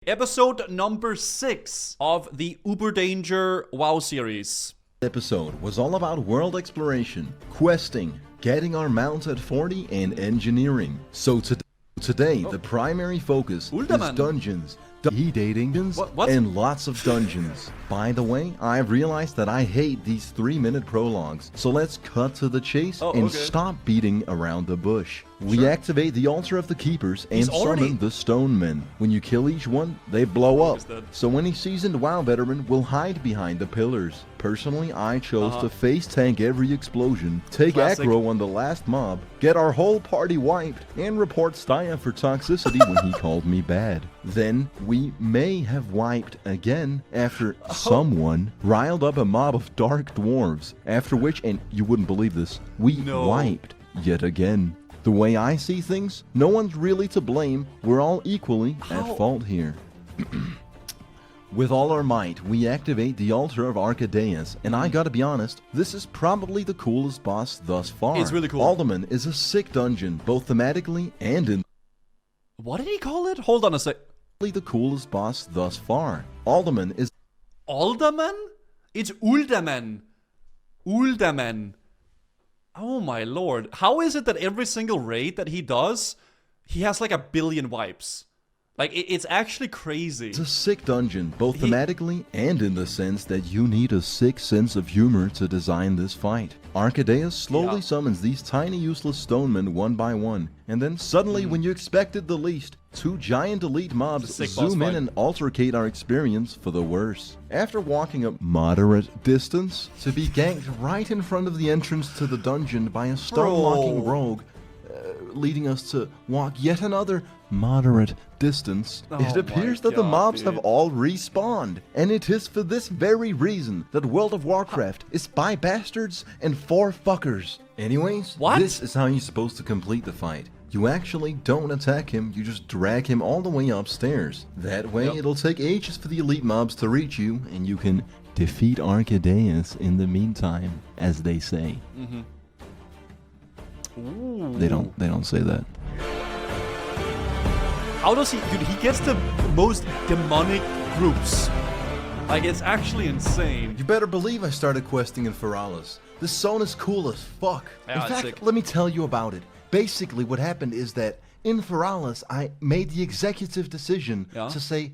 Episode number 6 of the UberDanger WoW series. Episode was all about world exploration, questing, getting our mounts at 40, and engineering. So today, the primary focus is dungeons, dungeons, and lots of dungeons. By the way, I've realized that I hate these 3-minute prologues, so let's cut to the chase and stop beating around the bush. We activate the altar of the keepers and summon the stone men. When you kill each one, they blow up. So any seasoned WoW veteran will hide behind the pillars. Personally, I chose to face tank every explosion, take aggro on the last mob, get our whole party wiped, and report Staya for toxicity when he called me bad. Then we may have wiped again after someone riled up a mob of dark dwarves, after which, and you wouldn't believe this, we wiped yet again. The way I see things, no one's really to blame. We're all equally at fault here. With all our might, we activate the altar of Arcadeus, and I gotta be honest, this is probably the coolest boss thus far. It's really cool. Alderman is a sick dungeon, both thematically and in... What did he call it? Hold on a sec. The coolest boss thus far. Alderman is... Alderman? It's Ulderman. Ulderman. Oh my lord. How is it that every single raid that he does, he has like 1 billion wipes? Like, it's actually crazy. It's a sick dungeon, both thematically and in the sense that you need a sick sense of humor to design this fight. Arcadeus slowly summons these tiny useless stonemen one by one, and then suddenly when you expected the least, 2 giant elite mobs zoom in and altercate our experience for the worse. After walking a moderate distance to be ganked right in front of the entrance to the dungeon by a stone-walking rogue, leading us to walk yet another moderate distance, it appears that the mobs have all respawned. And it is for this very reason that World of Warcraft is by bastards and for fuckers. Anyways, this is how you're supposed to complete the fight. You actually don't attack him, you just drag him all the way upstairs. That way it'll take ages for the elite mobs to reach you, and you can defeat Arcadeus in the meantime, as they say. They don't say that. How does he... Dude, he gets the most demonic groups. Like, it's actually insane. You better believe I started questing in Feralis. This zone is cool as fuck. Yeah, in fact, let me tell you about it. Basically, what happened is that in Feralis, I made the executive decision to say,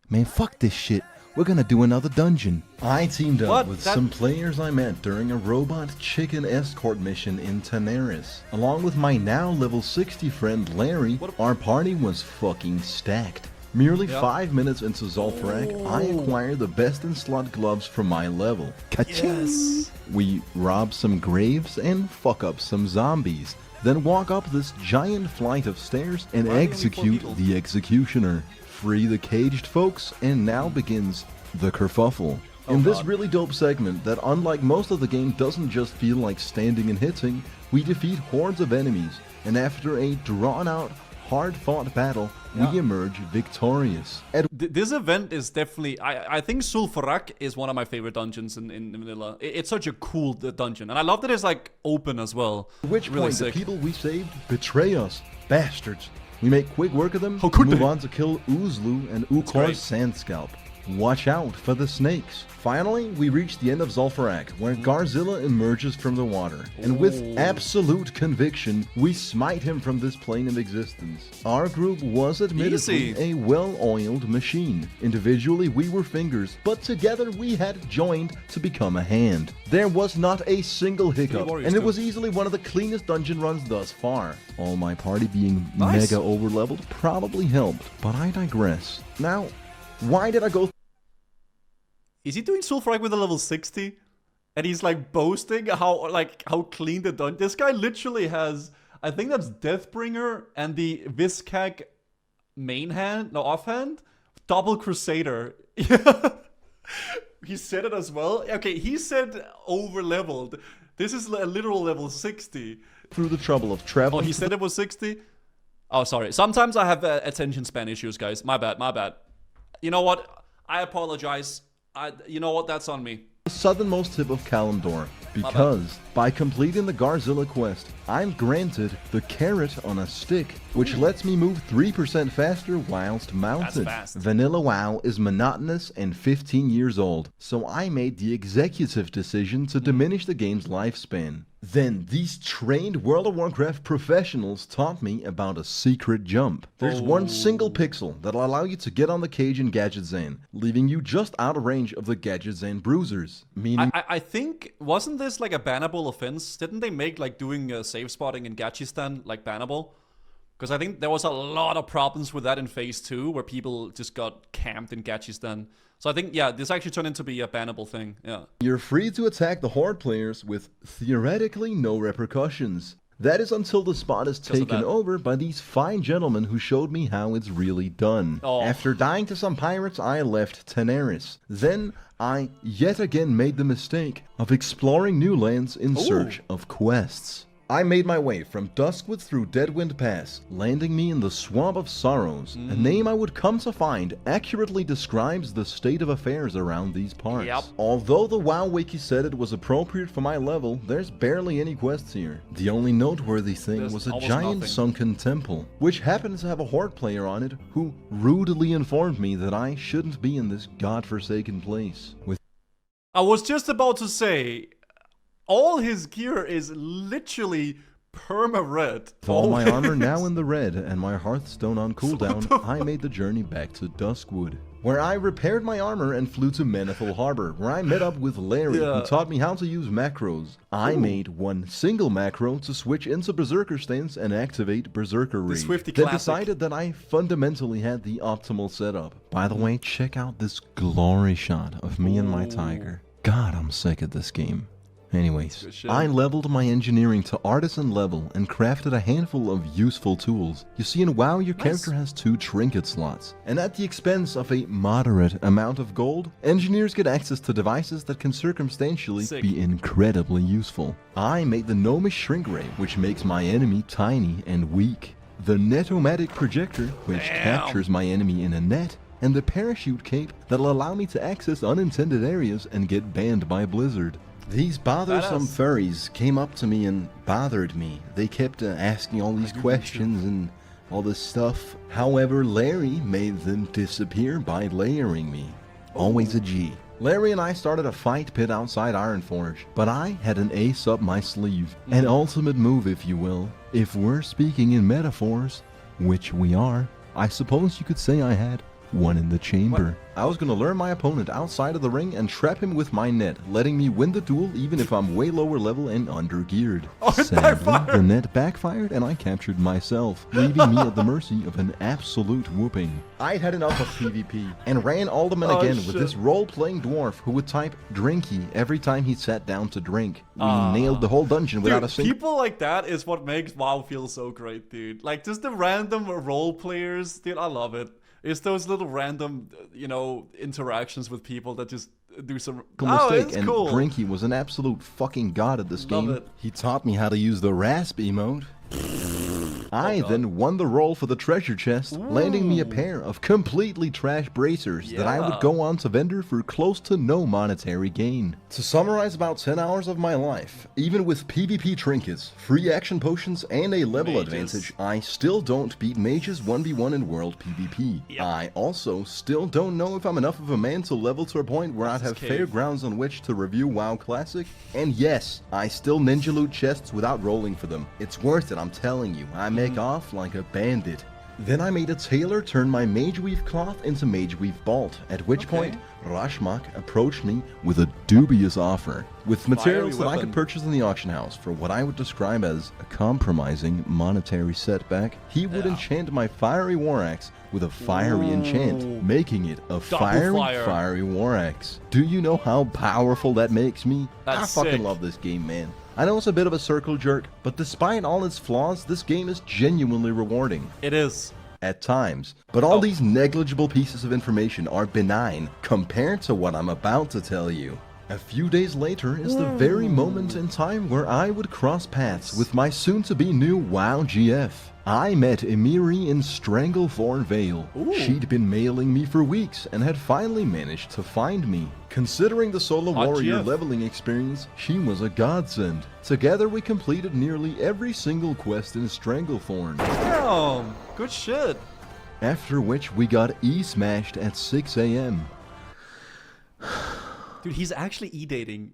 man, fuck this shit. We're gonna do another dungeon. I teamed up with some players I met during a robot chicken escort mission in Tanaris. Along with my now level 60 friend Larry, our party was fucking stacked. Merely 5 minutes into Zul'Farrak, I acquired the best in slot gloves for my level. Ka-ching! We rob some graves and fuck up some zombies. Then walk up this giant flight of stairs and execute the executioner. Free the caged folks, and now begins the kerfuffle. In this really dope segment that, unlike most of the game, doesn't just feel like standing and hitting, we defeat hordes of enemies, and after a drawn-out, hard-fought battle, we emerge victorious. This event is definitely... I think Zul'Farrak is one of my favorite dungeons in vanilla. It's such a cool dungeon, and I love that it's like open as well. At which point the people we saved betray us. Bastards. We make quick work of them, move on to kill Uzlu and Ukor's Sandscalp. Watch out for the snakes. Finally, we reach the end of Zul'Farrak, where Garzilla emerges from the water, and with absolute conviction, we smite him from this plane of existence. Our group was admittedly a well-oiled machine. Individually, we were fingers, but together we had joined to become a hand. There was not a single hiccup, and it was easily one of the cleanest dungeon runs thus far. All my party being mega overleveled probably helped, but I digress. Now, why did I go... Is he doing Zul'Farrak with a level 60? And he's like boasting how clean the dungeon... This guy literally has... I think that's Deathbringer and the Vizcag main hand... No, offhand? Double Crusader. He said it as well. Okay, he said over-leveled. This is a literal level 60. Through the trouble of traveling... Oh, he said it was 60? Oh, sorry. Sometimes I have attention span issues, guys. My bad, my bad. You know what? I apologize. You know what? That's on me. The southernmost tip of Kalimdor, Because by completing the Garzilla quest, I'm granted the carrot on a stick, which lets me move 3% faster whilst mounted. That's fast. Vanilla WoW is monotonous and 15 years old, so I made the executive decision to diminish the game's lifespan. Then these trained World of Warcraft professionals taught me about a secret jump. There's one single pixel that'll allow you to get on the cage in Gadget Zan, leaving you just out of range of the Gadget Zan bruisers. Meaning, I think, wasn't this like a bannable offense? Didn't they make like doing safe spotting in Gachistan like bannable? Because I think there was a lot of problems with that in Phase 2 where people just got camped in Gachistan. So I think, yeah, this actually turned into be a bannable thing, yeah. You're free to attack the Horde players with theoretically no repercussions. That is until the spot is taken over by these fine gentlemen who showed me how it's really done. After dying to some pirates, I left Teneris. Then I yet again made the mistake of exploring new lands in search of quests. I made my way from Duskwood through Deadwind Pass, landing me in the Swamp of Sorrows. A name I would come to find accurately describes the state of affairs around these parts. Although the WoW Wiki said it was appropriate for my level, there's barely any quests here. The only noteworthy thing was a giant sunken temple, which happened to have a Horde player on it who rudely informed me that I shouldn't be in this godforsaken place. I was just about to say, all his gear is literally perma-red. With all my armor now in the red and my Hearthstone on cooldown, I made the journey back to Duskwood, where I repaired my armor and flew to Manifold Harbor, where I met up with Larry, who taught me how to use macros. I made one single macro to switch into Berserker stance and activate Berserker Rage. Then decided that I fundamentally had the optimal setup. By the way, check out this glory shot of me and my tiger. God, I'm sick at this game. Anyways, I leveled my engineering to artisan level and crafted a handful of useful tools. You see, in WoW, your character has 2 trinket slots, and at the expense of a moderate amount of gold, engineers get access to devices that can circumstantially be incredibly useful. I made the Gnomish Shrink Ray, which makes my enemy tiny and weak, the Netomatic Projector, which captures my enemy in a net, and the Parachute Cape that'll allow me to access unintended areas and get banned by Blizzard. These bothersome furries came up to me and bothered me. They kept asking all these questions and all this stuff. However, Larry made them disappear by layering me. Always a G. Larry and I started a fight pit outside Ironforge, but I had an ace up my sleeve. An ultimate move, if you will. If we're speaking in metaphors, which we are, I suppose you could say I had one in the chamber. I was gonna lure my opponent outside of the ring and trap him with my net, letting me win the duel even if I'm way lower level and under-geared. Sadly, the net backfired and I captured myself, leaving me at the mercy of an absolute whooping. I'd had enough of PvP and ran Alderman again with this role-playing dwarf who would type drinky every time he sat down to drink. We nailed the whole dungeon without a single— People like that is what makes WoW feel so great, dude. Like, just the random role players, dude, I love it. It's those little random, you know, interactions with people that just do some mistake, it's cool. And Drinky was an absolute fucking god at this game. He taught me how to use the rasp emote. I then won the role for the treasure chest, landing me a pair of completely trash bracers that I would go on to vendor for close to no monetary gain. To summarize about 10 hours of my life, even with PvP trinkets, free action potions, and a level advantage, I still don't beat mages 1v1 in world PvP. I also still don't know if I'm enough of a man to level to a point where I'd have fair grounds on which to review WoW Classic. And yes, I still ninja loot chests without rolling for them. It's worth it, I'm telling you. I make off like a bandit. Then I made a tailor turn my Mage Weave cloth into Mage Weave Bolt, at which point Rashmak approached me with a dubious offer, with materials that I could purchase in the auction house for what I would describe as a compromising monetary setback. He would enchant my Fiery War Axe with a fiery enchant, making it a fiery War Axe. Do you know how powerful that makes me? I fucking love this game, man. I know it's a bit of a circle jerk, but despite all its flaws, this game is genuinely rewarding. It is. At times. But all these negligible pieces of information are benign compared to what I'm about to tell you. A few days later is the very moment in time where I would cross paths with my soon-to-be new WoW GF. I met Emiri in Stranglethorn Vale. She'd been mailing me for weeks and had finally managed to find me. Considering the solo warrior leveling experience, she was a godsend. Together we completed nearly every single quest in Stranglethorn. Damn, good shit. After which we got E-smashed at 6 AM. Dude, he's actually e-dating.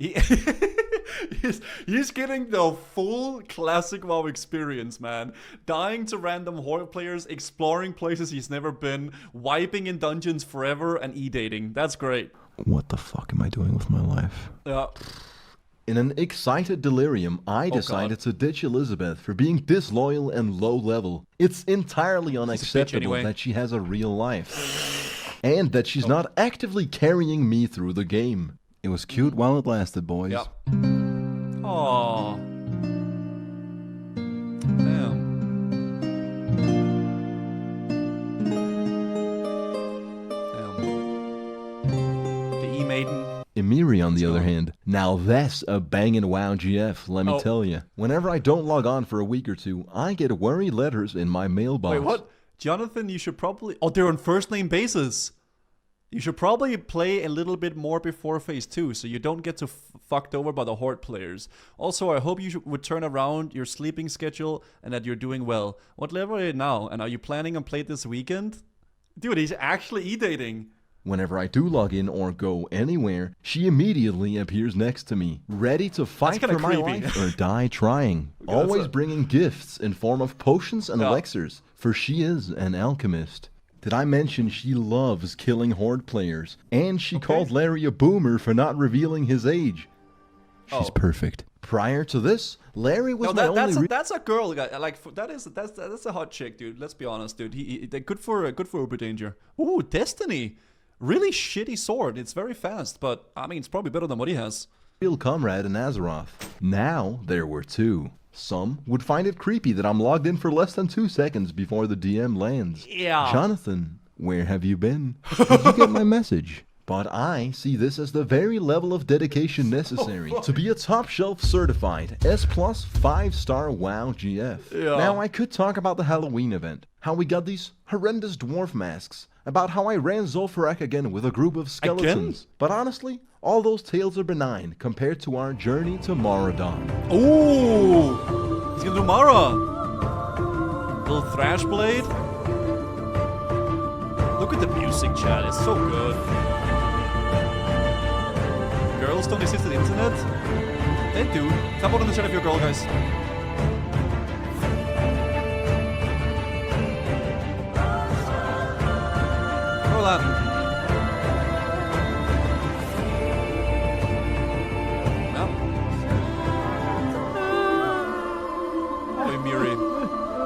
He's getting the full classic WoW experience, man. Dying to random horde players, exploring places he's never been, wiping in dungeons forever, and e-dating. That's great. What the fuck am I doing with my life? Yeah. In an excited delirium, I decided to ditch Elizabeth for being disloyal and low level. It's entirely unacceptable that she has a real life. And that she's not actively carrying me through the game. It was cute while it lasted, boys. Yep. Aww. Damn. The E-Maiden. Emiri, on the other hand, now that's a bangin' WoW GF, let me tell you. Whenever I don't log on for a week or two, I get worry letters in my mailbox. Wait, what? Jonathan, you should probably... Oh, they're on first name basis. You should probably play a little bit more before phase 2, so you don't get too fucked over by the horde players. Also, I hope you would turn around your sleeping schedule and that you're doing well. What level are you now? And are you planning on playing this weekend? Dude, he's actually e-dating. Whenever I do log in or go anywhere, she immediately appears next to me, ready to fight for my life or die trying. Always bringing gifts in form of potions and elixirs, for she is an alchemist. Did I mention she loves killing horde players? And she called Larry a boomer for not revealing his age. She's perfect. Prior to this, Larry was that's a girl guy. Like that's a hot chick, dude. Let's be honest, dude. Good for UberDanger. Ooh, Destiny. Really shitty sword. It's very fast, but I mean, it's probably better than what he has. Real comrade in Azeroth. Now there were two. Some would find it creepy that I'm logged in for less than 2 seconds before the DM lands. Yeah. Jonathan, where have you been? Did you get my message? But I see this as the very level of dedication necessary to be a top shelf certified S+ 5-star WoW GF. Yeah. Now I could talk about the Halloween event, how we got these horrendous dwarf masks, about how I ran Zul'Farrak again with a group of skeletons. But honestly, all those tales are benign compared to our journey to Moradon. Ooh! He's gonna do Mara! Little Thrash Blade. Look at the music, chat. It's so good. Girls don't exist on the internet? They do. Tap out on the chat if you're a girl, guys. Roll out.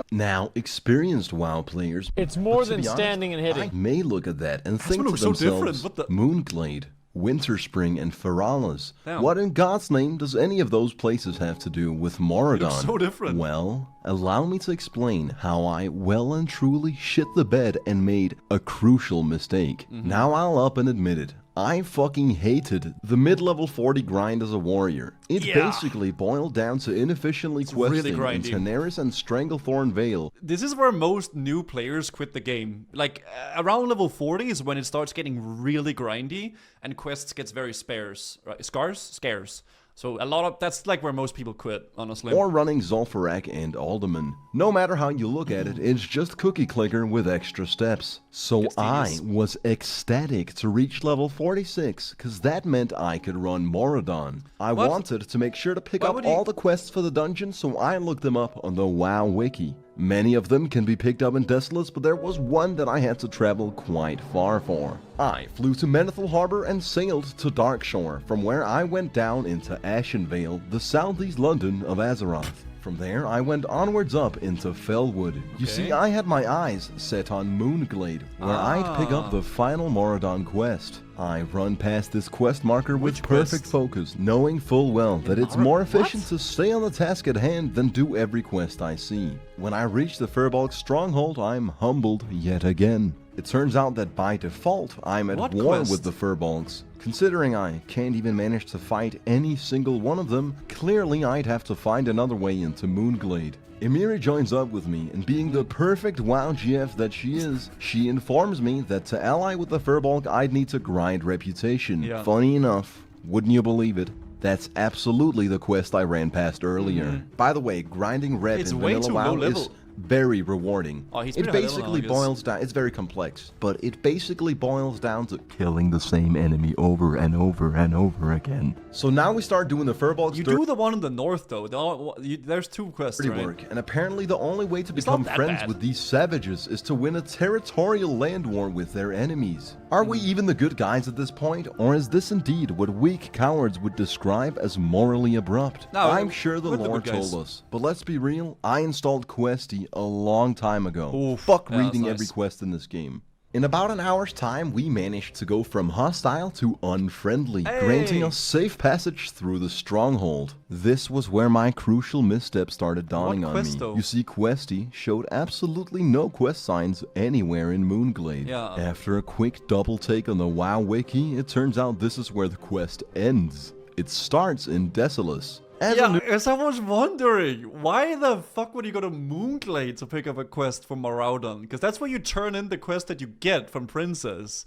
Now, experienced WoW players... It's more than standing and hitting. ...may look at that and think to themselves, Moonglade, Winterspring, and Feralas. What in God's name does any of those places have to do with Moradon? So different. Well, allow me to explain how I well and truly shit the bed and made a crucial mistake. Now I'll up and admit it. I fucking hated the mid-level 40 grind as a warrior. It basically boiled down to inefficiently questing in Tenaris and Stranglethorn Vale. This is where most new players quit the game. Like, around level 40 is when it starts getting really grindy and quests gets very scarce. Right? Scarce. So a lot of that's like where most people quit, honestly. Or running Zul'Farrak and Alderman. No matter how you look at it, it's just cookie clicker with extra steps. So I was ecstatic to reach level 46, cause that meant I could run Moradon. I wanted to make sure to pick up all the quests for the dungeon, so I looked them up on the WoW wiki. Many of them can be picked up in Desolace, but there was one that I had to travel quite far for. I flew to Menethil Harbor and sailed to Darkshore, from where I went down into Ashenvale, the southeast London of Azeroth. From there, I went onwards up into Fellwood. You see, I had my eyes set on Moonglade, where I'd pick up the final Moradon quest. I run past this quest marker with perfect focus, knowing full well that it's more efficient to stay on the task at hand than do every quest I see. When I reach the Firbolg stronghold, I'm humbled yet again. It turns out that by default, I'm at war with the Furbolgs. Considering I can't even manage to fight any single one of them, clearly I'd have to find another way into Moonglade. Emiri joins up with me, and being the perfect WoW GF that she is, she informs me that to ally with the Furbolg, I'd need to grind reputation. Yeah. Funny enough, wouldn't you believe it? That's absolutely the quest I ran past earlier. By the way, grinding rep in vanilla WoW is very rewarding. Oh, it basically boils down, it's very complex, but it basically boils down to killing the same enemy over and over and over again. So now we start doing the Furbolgs. You do the one in the north though. There's 2 quests, right? Work. And apparently the only way to become friends with these savages is to win a territorial land war with their enemies. Are we even the good guys at this point, or is this indeed what weak cowards would describe as morally abrupt? No, I'm sure the lore told us, but let's be real, I installed Questy a long time ago. Oof, fuck reading every quest in this game. In about an hour's time, we managed to go from hostile to unfriendly, granting us safe passage through the stronghold. This was where my crucial misstep started dawning on me. You see, Questy showed absolutely no quest signs anywhere in Moonglade. After a quick double take on the WoW wiki, it turns out this is where the quest ends. It starts in Desolus. As I was wondering, why the fuck would you go to Moonglade to pick up a quest from Maraudon? Because that's where you turn in the quest that you get from Princess.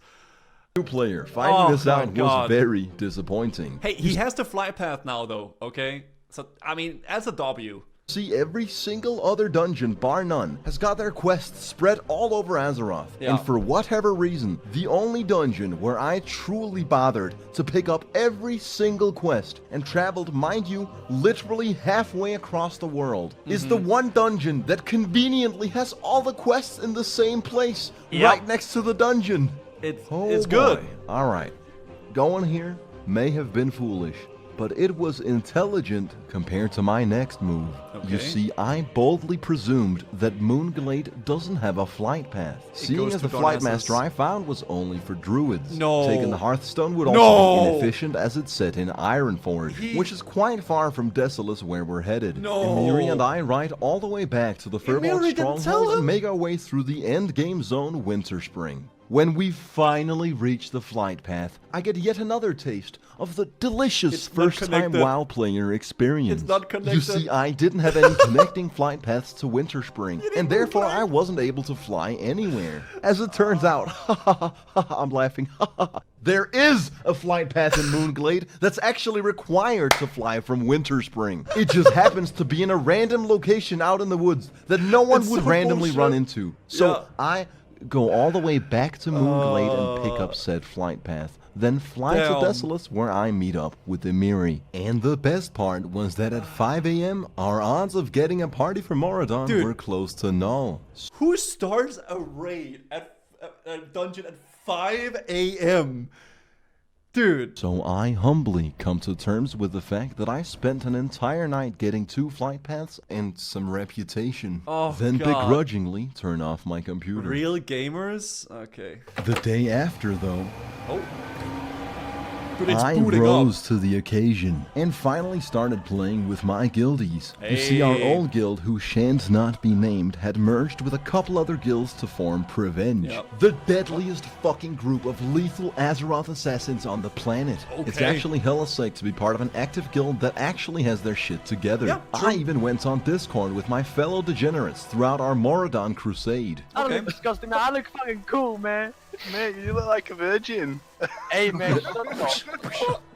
New player, finding this out was very disappointing. Hey, he has the fly path now though, okay? So, I mean, as a W. See, every single other dungeon, bar none, has got their quests spread all over Azeroth. And for whatever reason, the only dungeon where I truly bothered to pick up every single quest and traveled, mind you, literally halfway across the world, is the one dungeon that conveniently has all the quests in the same place, right next to the dungeon. It's good. Alright, going here may have been foolish, but it was intelligent compared to my next move. You see, I boldly presumed that Moonglade doesn't have a flight path. Seeing as the flight master I found was only for druids. Taking the Hearthstone would also be inefficient as it's set in Ironforge, which is quite far from Desolus where we're headed. Emiri and I ride all the way back to the Furbolg stronghold and make our way through the endgame zone Winterspring. When we finally reach the flight path, I get yet another taste of the delicious first-time WoW player experience. It's not connected. You see, I didn't have any connecting flight paths to Winterspring, and therefore I wasn't able to fly anywhere. As it turns out, I'm laughing, there is a flight path in Moonglade that's actually required to fly from Winterspring. It just happens to be in a random location out in the woods that no one would randomly run into. So I go all the way back to Moonglade and pick up said flight path, then fly to Desolus where I meet up with Emiri. And the best part was that at 5 AM, our odds of getting a party from Moradon were close to null. Who starts a raid at a dungeon at 5 AM? Dude. So I humbly come to terms with the fact that I spent an entire night getting 2 flight paths and some reputation. Then begrudgingly turn off my computer. Real gamers? Okay. The day after, though, I rose to the occasion and finally started playing with my guildies. You see, our old guild, who shan't not be named, had merged with a couple other guilds to form Prevenge, the deadliest fucking group of lethal Azeroth assassins on the planet. It's actually hella sick to be part of an active guild that actually has their shit together. I even went on Discord with my fellow degenerates throughout our Moradon crusade. I look disgusting, man. I look fucking cool, man. Mate, you look like a virgin. Hey, man.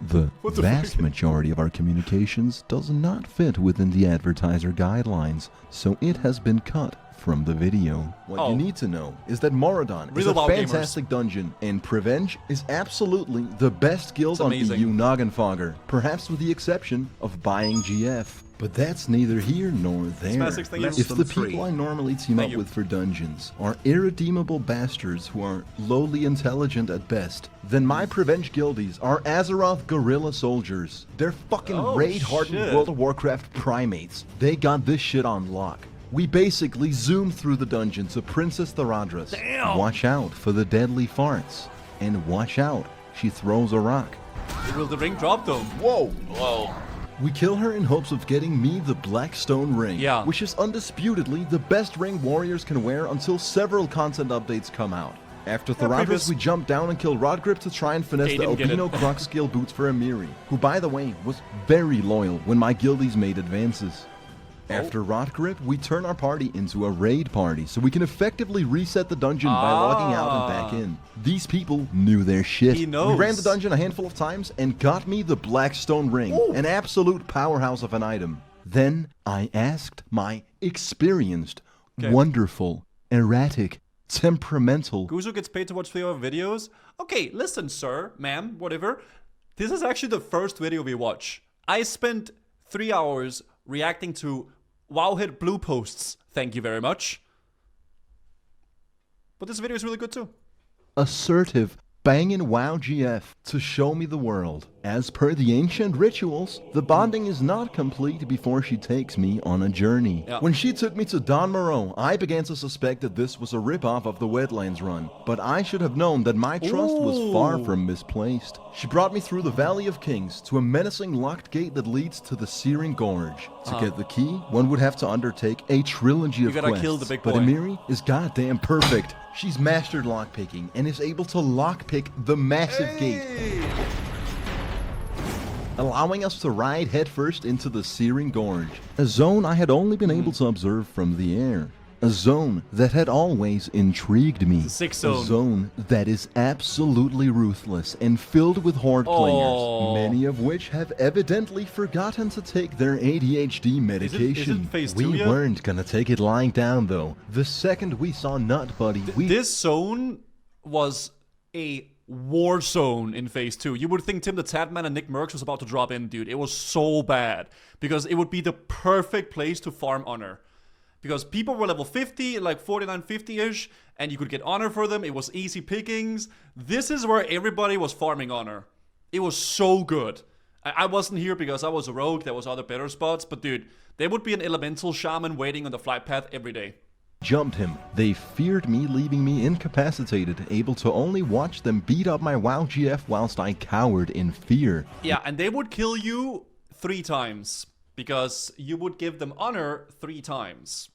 The vast majority of our communications does not fit within the advertiser guidelines, so it has been cut from the video. What you need to know is that Moradon is a fantastic dungeon, and Prevenge is absolutely the best guild on EU Noggenfogger, perhaps with the exception of buying GF. But that's neither here nor there. If the people I normally team up with for dungeons are irredeemable bastards who are lowly intelligent at best, then my Prevenge guildies are Azeroth guerrilla soldiers. They're fucking raid-hardened World of Warcraft primates. They got this shit on lock. We basically zoom through the dungeon to Princess Theradras. Watch out for the deadly farts. And watch out, she throws a rock. Will the ring drop though? Whoa. We kill her in hopes of getting me the Blackstone ring, which is undisputedly the best ring warriors can wear until several content updates come out. After Yeah, Thoradris, previous. we jumped down and killed Rodgrip to try and finesse He the didn't get Albino it. Croc scale boots for Amiri, who by the way was very loyal when my guildies made advances. After Rodgrip, we turn our party into a raid party so we can effectively reset the dungeon by logging out and back in. These people knew their shit. He We knows. ran the dungeon a handful of times and got me the Blackstone Ring, an absolute powerhouse of an item. Then I asked my experienced, wonderful, erratic, temperamental... Guzu gets paid to watch 3 of our videos? Okay, listen, sir, ma'am, whatever. This is actually the first video we watch. I spent 3 hours reacting to Wowhead blue posts. Thank you very much. But this video is really good too. assertive, banging WoW GF to show me the world. As per the ancient rituals, the bonding is not complete before she takes me on a journey. Yeah. When she took me to Don Moreau, I began to suspect that this was a ripoff of the Wetlands run, but I should have known that my trust was far from misplaced. She brought me through the Valley of Kings to a menacing locked gate that leads to the Searing Gorge. To get the key, one would have to undertake a trilogy of gotta quests, kill the big but boy. Amiri is goddamn perfect. She's mastered lockpicking and is able to lockpick the massive gate, allowing us to ride headfirst into the Searing Gorge, a zone I had only been able to observe from the air. A zone that had always intrigued me. a sick A zone. zone that is absolutely ruthless and filled with horde players, many of which have evidently forgotten to take their ADHD medication. phase 2 We yet? weren't gonna take it lying down though. The second we saw Nut Buddy, we This zone was a war zone in phase 2. You would think Tim the Tatman and Nick Merckx was about to drop in, dude. It was so bad. Because it would be the perfect place to farm honor. Because people were level 50, like 49, 50-ish, and you could get honor for them. It was easy pickings. This is where everybody was farming honor. It was so good. I wasn't here because I was a rogue. There was other better spots. But dude, there would be an elemental shaman waiting on the flight path every day. jumped him. They feared me, leaving me incapacitated, able to only watch them beat up my WoW GF whilst I cowered in fear. Yeah, and they would kill you 3 times. Because you would give them honor 3 times.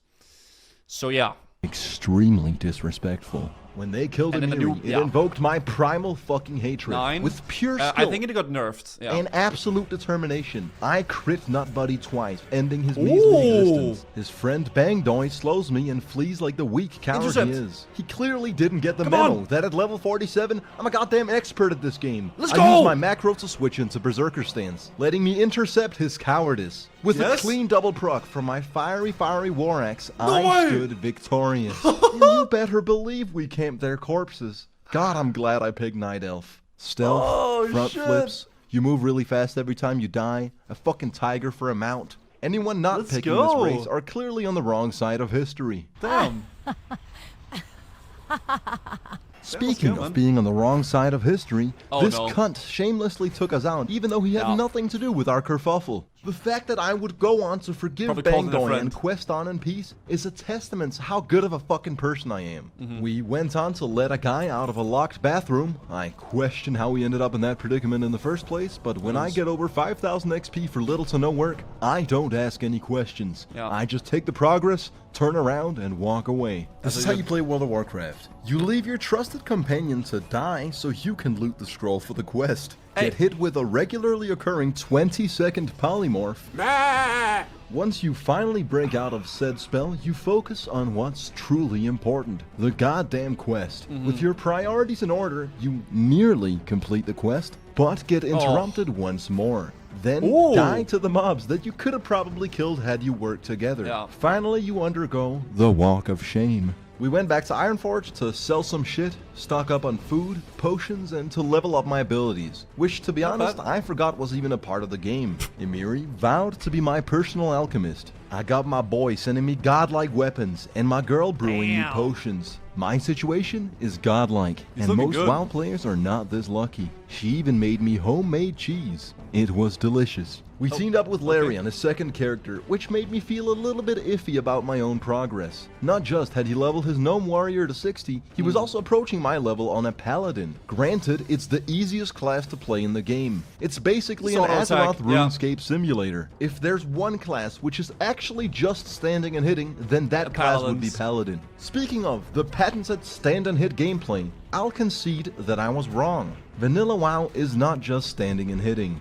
So yeah. Extremely disrespectful. When they killed And then the Amiri, new- it invoked my primal fucking hatred. 9. With pure skill I think it got nerfed. Yeah. and absolute determination, I crit Nut Buddy twice, ending his measly existence. His friend Bangdoy slows me and flees like the weak coward Intercept. he is. He clearly didn't get the Come memo on. that at level 47, I'm a goddamn expert at this game. Let's I go. use my macro to switch into Berserker stance, letting me intercept his cowardice. With Yes. a clean double proc from my fiery war axe, I way. stood victorious. And you better believe we camped their corpses. God, I'm glad I picked Night Elf. Stealth, Oh, front shit. flips, you move really fast every time you die, a fucking tiger for a mount. Anyone not Let's picking go. this race are clearly on the wrong side of history. Damn. Speaking man. of being on the wrong side of history, Oh, this no. cunt shamelessly took us out, even though he had Yeah. nothing to do with our kerfuffle. The fact that I would go on to forgive Probably called it a Bangdoy friend. and quest on in peace is a testament to how good of a fucking person I am. Mm-hmm. We went on to let a guy out of a locked bathroom. I question how we ended up in that predicament in the first place, but when I get over 5,000 XP for little to no work, I don't ask any questions. Yeah. I just take the progress, turn around, and walk away. This is how you play World of Warcraft. You leave your trusted companion to die so you can loot the scroll for the quest. Hey. Get hit with a regularly occurring 20-second polymorph. Once you finally break out of said spell, you focus on what's truly important, the goddamn quest. With your priorities in order, you nearly complete the quest, but get interrupted once more. Then Ooh. die to the mobs that you could have probably killed had you worked together. Yeah. Finally, you undergo the walk of shame. We went back to Ironforge to sell some shit, stock up on food, potions, and to level up my abilities, which, to be honest, bad. I forgot was even a part of the game. Emiri vowed to be my personal alchemist. I got my boy sending me godlike weapons, and my girl brewing me Damn. potions. My situation is godlike, He's and looking most good. WoW players are not this lucky. She even made me homemade cheese. It was delicious. We teamed up with Larry on his second character, which made me feel a little bit iffy about my own progress. Not just had he leveled his gnome warrior to 60, he was also approaching my level on a paladin. Granted, it's the easiest class to play in the game. It's basically an Azeroth RuneScape simulator. If there's one class which is actually just standing and hitting, then that class would be Paladin. Speaking of the patented stand and hit gameplay, I'll concede that I was wrong. Vanilla WoW is not just standing and hitting.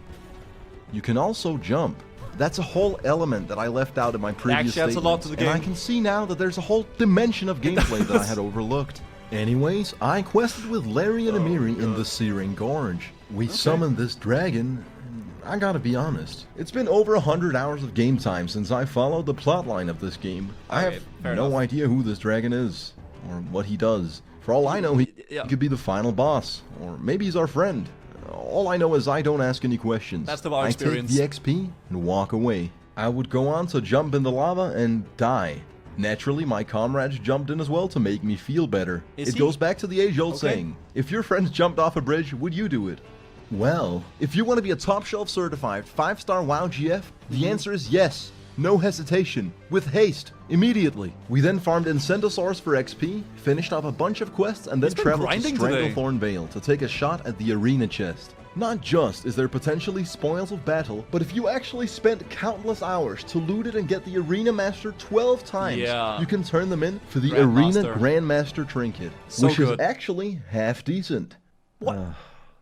You can also jump. That's a whole element that I left out in my previous statement, a lot to the game. and I can see now that there's a whole dimension of gameplay that I had overlooked. Anyways, I quested with Larry and Amiri in the Searing Gorge. We summoned this dragon, and I gotta be honest, it's been over 100 hours of game time since I followed the plotline of this game. I have no idea who this dragon is, or what he does. For all I know, he could be the final boss, or maybe he's our friend. All I know is I don't ask any questions. That's the WoW experience. I take the XP and walk away. I would go on to jump in the lava and die. Naturally, my comrades jumped in as well to make me feel better. It goes back to the age-old saying, if your friends jumped off a bridge, would you do it? Well, if you want to be a top-shelf certified 5-star WoW GF, the answer is yes. No hesitation. With haste. Immediately. We then farmed Incendosaurus for XP, finished off a bunch of quests, and then traveled to Stranglethorn Vale to take a shot at the arena chest. Not just is there potentially spoils of battle, but if you actually spent countless hours to loot it and get the Arena Master 12 times, you can turn them in for the Arena Grandmaster Trinket, which is actually half decent. What?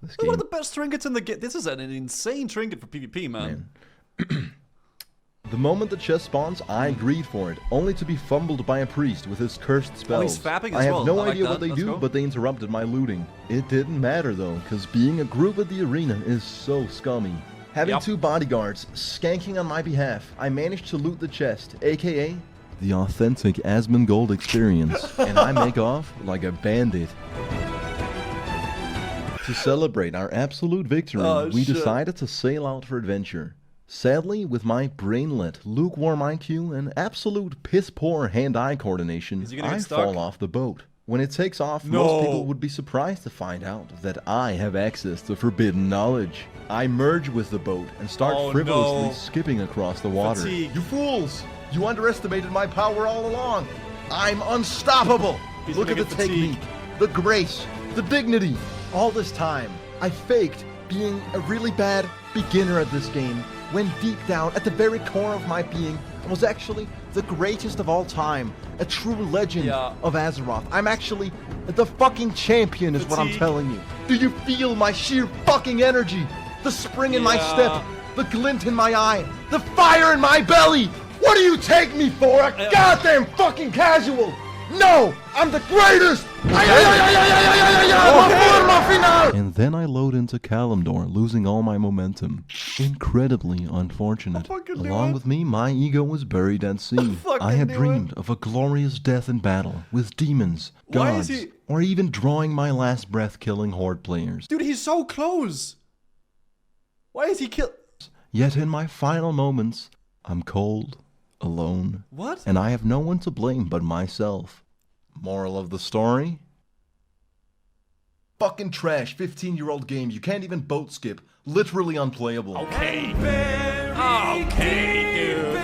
This is one of the best trinkets in the game. This is an insane trinket for PvP, man. The moment the chest spawns, I agreed for it, only to be fumbled by a priest with his cursed spells. He's fapping as I have well. no idea what they do, but they interrupted my looting. It didn't matter though, because being a group at the arena is so scummy. Having two bodyguards skanking on my behalf, I managed to loot the chest, aka the authentic Asmongold experience, and I make off like a bandit. To celebrate our absolute victory, we decided to sail out for adventure. Sadly, with my brainlet, lukewarm IQ, and absolute piss-poor hand-eye coordination, I fall off the boat. When it takes off, most people would be surprised to find out that I have access to forbidden knowledge. I merge with the boat and start frivolously skipping across the water. You fools! You underestimated my power all along! I'm unstoppable! Look at the technique, the grace, the dignity. All this time, I faked being a really bad beginner at this game, when deep down, at the very core of my being, I was actually the greatest of all time, a true legend of Azeroth. I'm actually the fucking champion is what I'm telling you. Do you feel my sheer fucking energy? The spring in my step, the glint in my eye, the fire in my belly! What do you take me for, a goddamn fucking casual? No! I'm the greatest! And then I load into Kalimdor, losing all my momentum. Incredibly unfortunate. Along with me, my ego was buried at sea. I had dreamed of a glorious death in battle, with demons, gods, or even drawing my last breath killing horde players. Dude, he's so close! Why is he kill- Yet in my final moments, I'm cold, alone, and I have no one to blame but myself. Moral of the story? Fucking trash, 15-year-old game. You can't even boat skip. Literally unplayable. Okay, dude.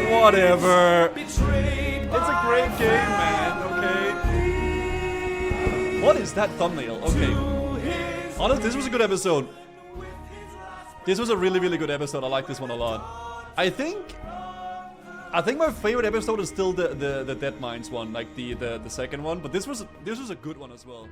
Whatever. It's a great game, man. Okay. What is that thumbnail? Okay. Honestly, this was a good episode. This was a really, really good episode. I like this one a lot. I think my favorite episode is still the Dead Mines one, like the second one, but this was a good one as well.